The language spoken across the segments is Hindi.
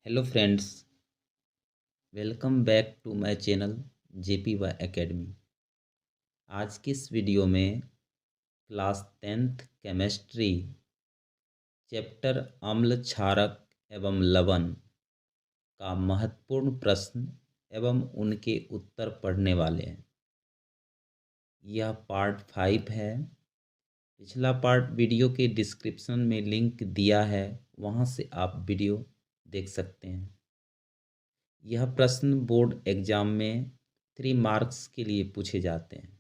Hello friends, welcome back to my channel JPY academy. आज की इस वीडियो में क्लास 10th केमिस्ट्री चैप्टर अम्ल क्षारक एवं लवण का महत्वपूर्ण प्रश्न एवं उनके उत्तर पढ़ने वाले हैं। यह पार्ट 5 है। पिछला पार्ट वीडियो के डिस्क्रिप्शन में लिंक दिया है, वहाँ से आप वीडियो देख सकते हैं। यह प्रश्न बोर्ड एग्जाम में 3 मार्क्स के लिए पूछे जाते हैं।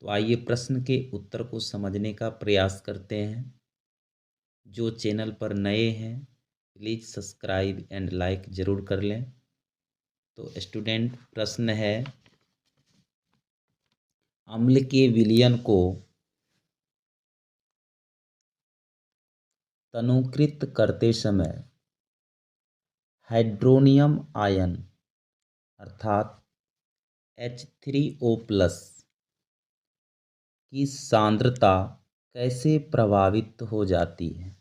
तो आइए प्रश्न के उत्तर को समझने का प्रयास करते हैं। जो चैनल पर नए हैं प्लीज़ सब्सक्राइब एंड लाइक ज़रूर कर लें। तो स्टूडेंट, प्रश्न है, अम्ल के विलयन को तनुकृत करते समय हाइड्रोनियम आयन अर्थात H3O+ की सांद्रता कैसे प्रभावित हो जाती है।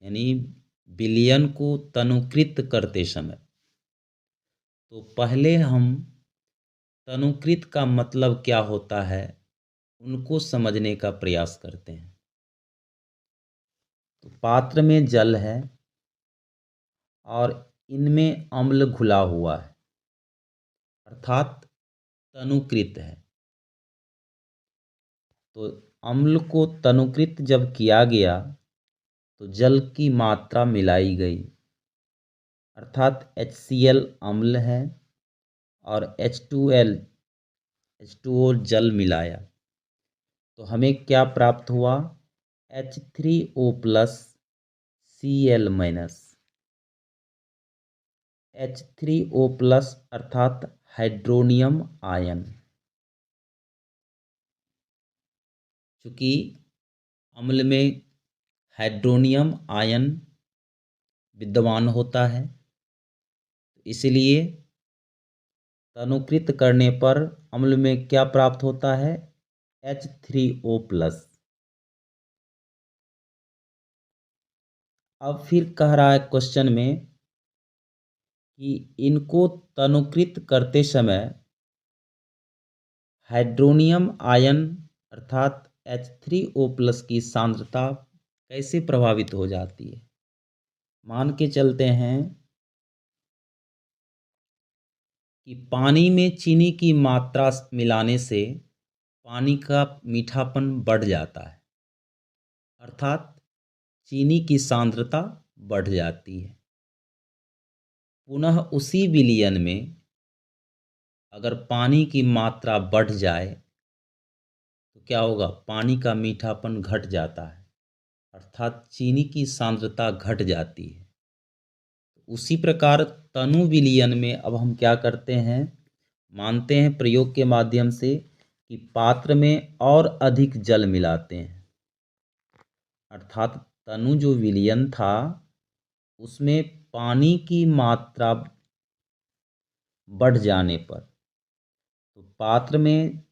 यानी विलयन को तनुकृत करते समय, तो पहले हम तनुकृत का मतलब क्या होता है उनको समझने का प्रयास करते हैं। तो पात्र में जल है और इनमें अम्ल घुला हुआ है अर्थात तनुकृत है। तो अम्ल को तनुकृत जब किया गया तो जल की मात्रा मिलाई गई अर्थात HCl अम्ल है और H2O जल मिलाया तो हमें क्या प्राप्त हुआ? H3O+ Cl- H3O+ अर्थात हाइड्रोनियम आयन। चूँकि अम्ल में हाइड्रोनियम आयन विद्यमान होता है, इसलिए तनुकृत करने पर अम्ल में क्या प्राप्त होता है? H3O+। अब फिर कह रहा है क्वेश्चन में कि इनको तनुकृत करते समय हाइड्रोनियम आयन अर्थात H3O+ की सांद्रता कैसे प्रभावित हो जाती है। मान के चलते हैं कि पानी में चीनी की मात्रा मिलाने से पानी का मीठापन बढ़ जाता है अर्थात चीनी की सांद्रता बढ़ जाती है। पुनः उसी विलयन में अगर पानी की मात्रा बढ़ जाए तो क्या होगा? पानी का मीठापन घट जाता है अर्थात चीनी की सांद्रता घट जाती है। उसी प्रकार तनु विलयन में अब हम क्या करते हैं, मानते हैं प्रयोग के माध्यम से कि पात्र में और अधिक जल मिलाते हैं अर्थात तनु जो विलयन था उसमें पानी की मात्रा बढ़ जाने पर, तो पात्र में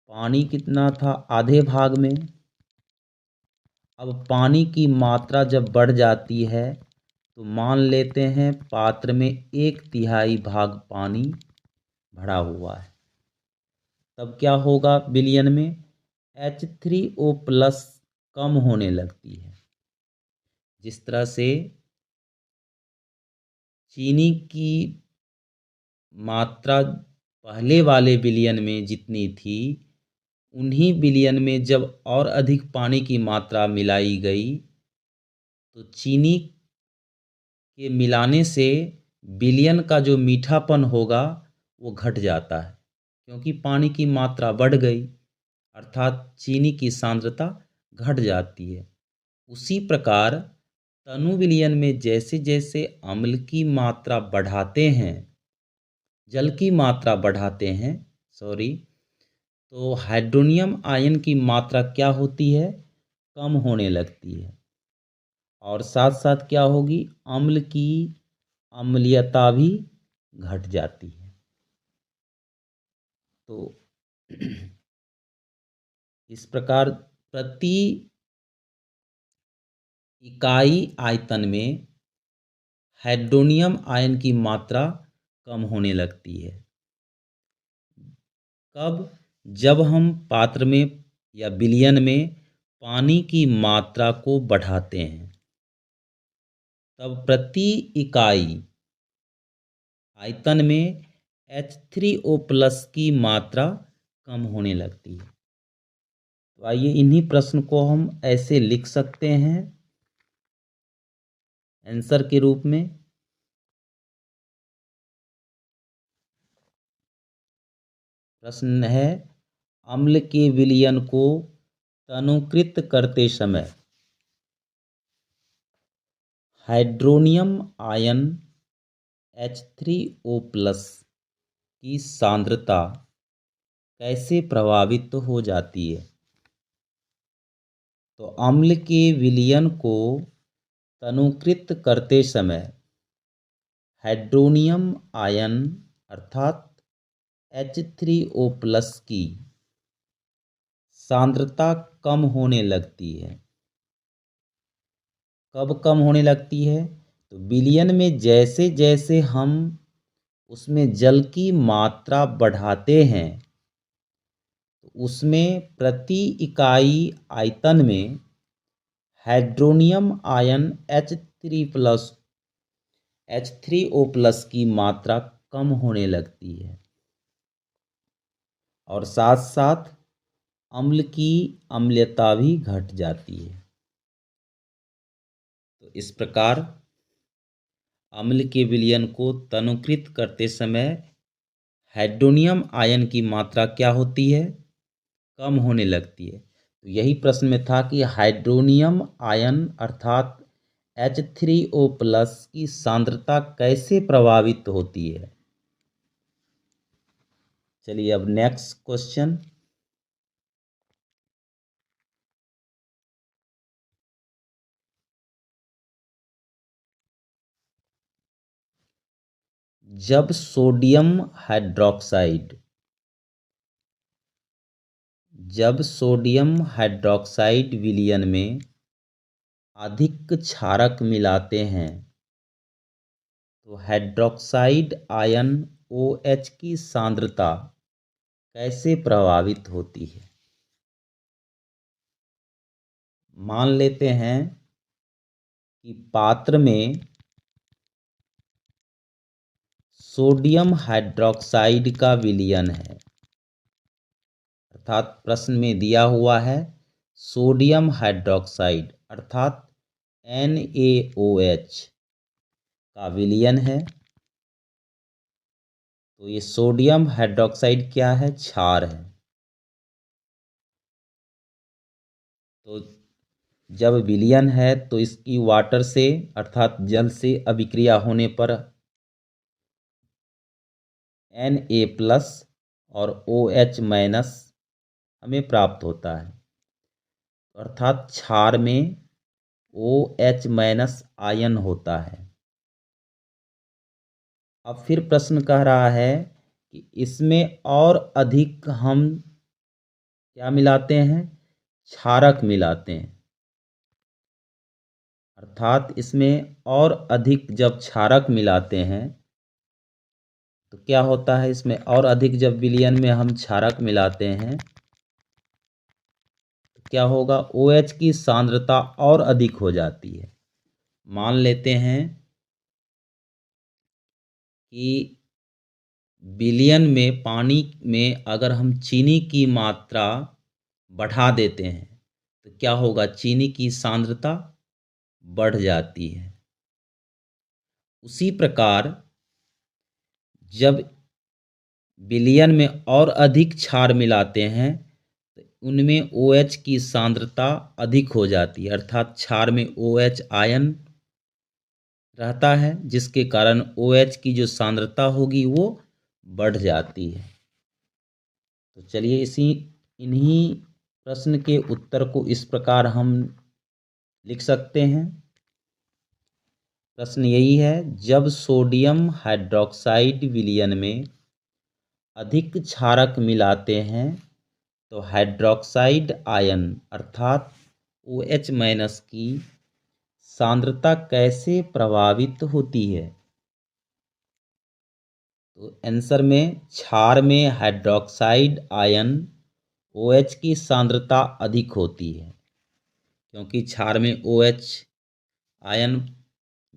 पानी कितना था? आधे भाग में। अब पानी की मात्रा जब बढ़ जाती है तो मान लेते हैं पात्र में 1/3 भाग पानी भरा हुआ है। तब क्या होगा? विलयन में H3O+ कम होने लगती है। जिस तरह से चीनी की मात्रा पहले वाले विलयन में जितनी थी, उन्हीं विलयन में जब और अधिक पानी की मात्रा मिलाई गई तो चीनी के मिलाने से विलयन का जो मीठापन होगा वो घट जाता है, क्योंकि पानी की मात्रा बढ़ गई अर्थात चीनी की सांद्रता घट जाती है। उसी प्रकार तनु विलयन में जैसे जैसे अम्ल की मात्रा बढ़ाते हैं, जल की मात्रा बढ़ाते हैं, तो हाइड्रोनियम आयन की मात्रा क्या होती है? कम होने लगती है। और साथ साथ क्या होगी? अम्ल की अम्लीयता भी घट जाती है। तो इस प्रकार प्रति इकाई आयतन में हाइड्रोनियम आयन की मात्रा कम होने लगती है। कब? जब हम पात्र में या विलयन में पानी की मात्रा को बढ़ाते हैं, तब प्रति इकाई आयतन में H3O+ की मात्रा कम होने लगती है। तो आइए इन्हीं प्रश्न को हम ऐसे लिख सकते हैं आंसर के रूप में। प्रश्न है, अम्ल के विलयन को तनुकृत करते समय हाइड्रोनियम आयन H3O+ की सांद्रता कैसे प्रभावित हो जाती है? तो अम्ल के विलयन को तनुकृत करते समय हाइड्रोनियम आयन अर्थात H3O+ की सांद्रता कम होने लगती है। कब कम होने लगती है? तो विलयन में जैसे जैसे हम उसमें जल की मात्रा बढ़ाते हैं, तो उसमें प्रति इकाई आयतन में हाइड्रोनियम आयन H3O+ की मात्रा कम होने लगती है और साथ साथ अम्ल की अम्लता भी घट जाती है। तो इस प्रकार अम्ल के विलयन को तनुकृत करते समय हाइड्रोनियम आयन की मात्रा क्या होती है? कम होने लगती है। तो यही प्रश्न में था कि हाइड्रोनियम आयन अर्थात H3O+ की सांद्रता कैसे प्रभावित होती है। चलिए अब नेक्स्ट क्वेश्चन। जब सोडियम हाइड्रोक्साइड विलयन में अधिक क्षारक मिलाते हैं, तो हाइड्रोक्साइड आयन OH की सांद्रता कैसे प्रभावित होती है? मान लेते हैं कि पात्र में सोडियम हाइड्रोक्साइड का विलयन है, अर्थात प्रश्न में दिया हुआ है सोडियम हाइड्रोक्साइड अर्थात NaOH का विलयन है। तो ये सोडियम हाइड्रोक्साइड क्या है? क्षार है। तो जब विलयन है तो इसकी वाटर से अर्थात जल से अभिक्रिया होने पर Na+ और OH- हमें प्राप्त होता है, अर्थात क्षार में OH- आयन होता है। अब फिर प्रश्न कह रहा है कि इसमें और अधिक हम क्या मिलाते हैं? क्षारक मिलाते हैं, अर्थात इसमें और अधिक जब क्षारक मिलाते हैं तो क्या होता है? इसमें और अधिक जब विलयन में हम क्षारक मिलाते हैं तो क्या होगा? OH की सांद्रता और अधिक हो जाती है। मान लेते हैं कि विलयन में पानी में अगर हम चीनी की मात्रा बढ़ा देते हैं तो क्या होगा? चीनी की सांद्रता बढ़ जाती है। उसी प्रकार जब विलयन में और अधिक क्षार मिलाते हैं तो उनमें OH की सांद्रता अधिक हो जाती है, अर्थात क्षार में OH आयन रहता है जिसके कारण OH की जो सांद्रता होगी वो बढ़ जाती है। तो चलिए इन्हीं प्रश्न के उत्तर को इस प्रकार हम लिख सकते हैं। प्रश्न यही है, जब सोडियम हाइड्रोक्साइड विलयन में अधिक क्षारक मिलाते हैं तो हाइड्रोक्साइड आयन अर्थात OH- की सांद्रता कैसे प्रभावित होती है? तो आंसर में क्षार में हाइड्रोक्साइड आयन OH की सांद्रता अधिक होती है, क्योंकि क्षार में OH आयन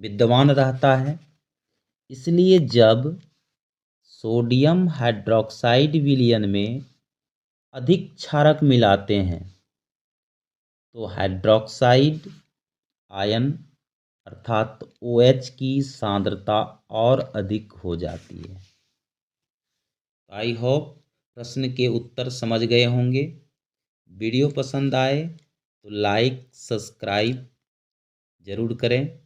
विद्यमान रहता है। इसलिए जब सोडियम हाइड्रोक्साइड विलयन में अधिक क्षारक मिलाते हैं तो हाइड्रोक्साइड आयन अर्थात OH की सांद्रता और अधिक हो जाती है। आई होप प्रश्न के उत्तर समझ गए होंगे। वीडियो पसंद आए तो लाइक सब्सक्राइब ज़रूर करें।